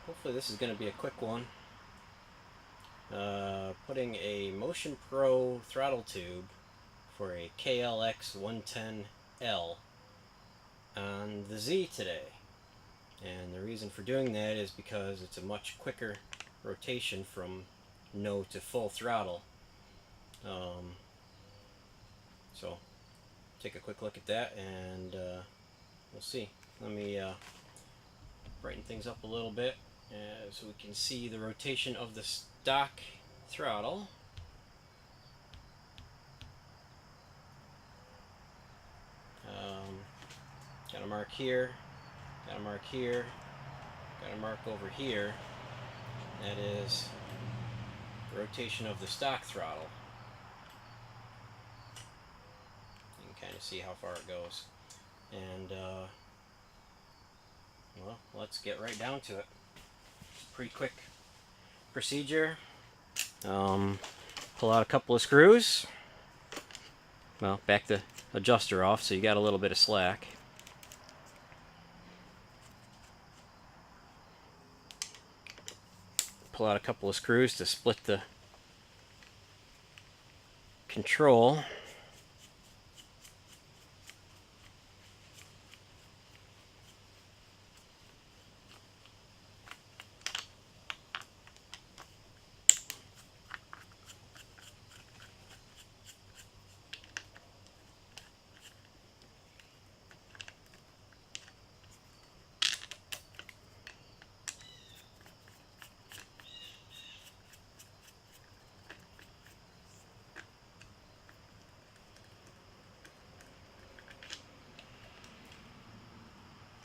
Hopefully this is going to be a quick one. Putting a Motion Pro throttle tube for a KLX 110L on the Z today. And the reason for doing that is because it's a much quicker rotation from no to full throttle. So take a quick look at that and we'll see. Let me brighten things up a little bit so we can see the rotation of the stock throttle. Got a mark here, got a mark here, got a mark over here. That is the rotation of the stock throttle. You can kind of see how far it goes. And well, let's get right down to it. Pretty quick procedure. Pull out a couple of screws. Well, back the adjuster off so you got a little bit of slack. Pull out a couple of screws to split the control.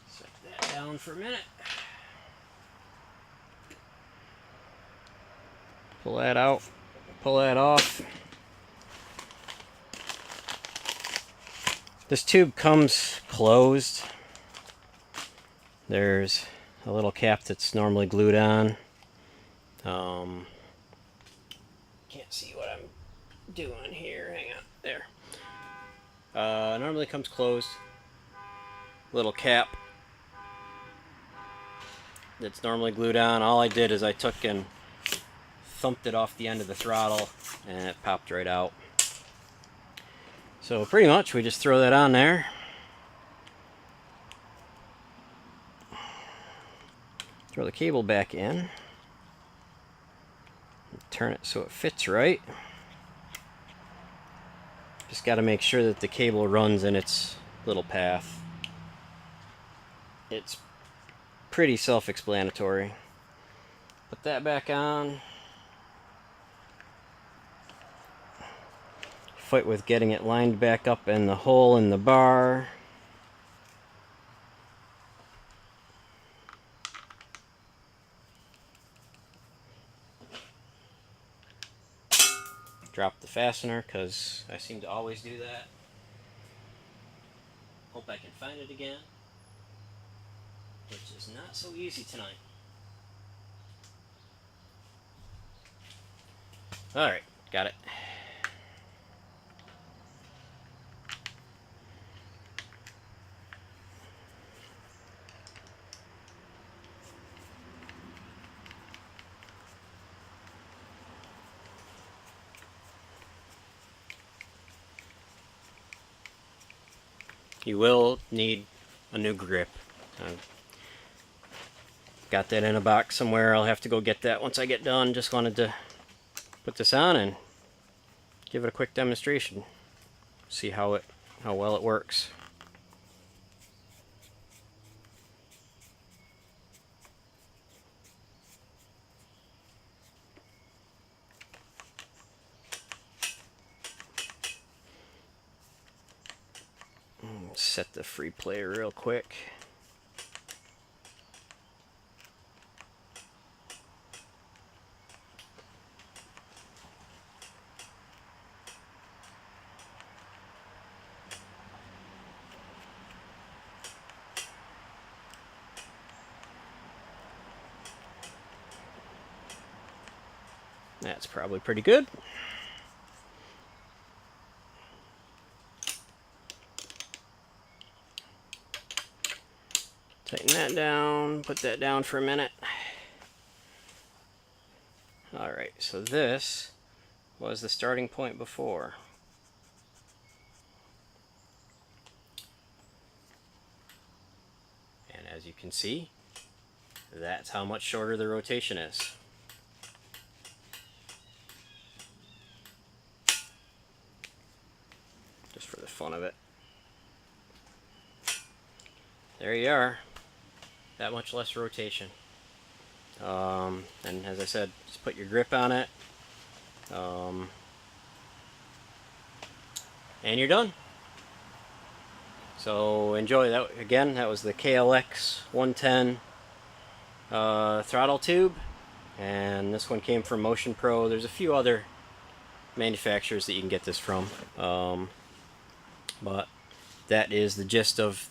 Set that down for a minute. Pull that out, pull that off. This tube comes closed. There's a little cap that's normally glued on. Can't see what I'm doing here. Hang on, there. Normally comes closed. Little cap that's normally glued on. All I did is I took and thumped it off the end of the throttle and it popped right out. So pretty much we just throw that on there. Throw the cable back in. Turn it so it fits right. Just got to make sure that the cable runs in its little path. It's pretty self-explanatory. Put that back on. Fight with getting it lined back up in the hole in the bar. Drop the fastener because I seem to always do that. Hope I can find it again, which is not so easy tonight. Alright, got it. You will need a new grip. I've got that in a box somewhere. I'll have to go get that once I get done. Just wanted to put this on and give it a quick demonstration. See how well it works. Set the free play real quick. That's probably pretty good. Tighten that down, put that down for a minute. Alright, so this was the starting point before. And as you can see, that's how much shorter the rotation is. Just for the fun of it. There you are. That much less rotation. And as I said, just put your grip on it. And you're done. So enjoy that. Again, that was the KLX 110 throttle tube, and this one came from Motion Pro. There's a few other manufacturers that you can get this from, but that is the gist of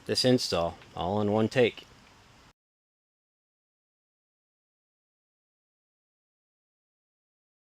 this install, all in one take.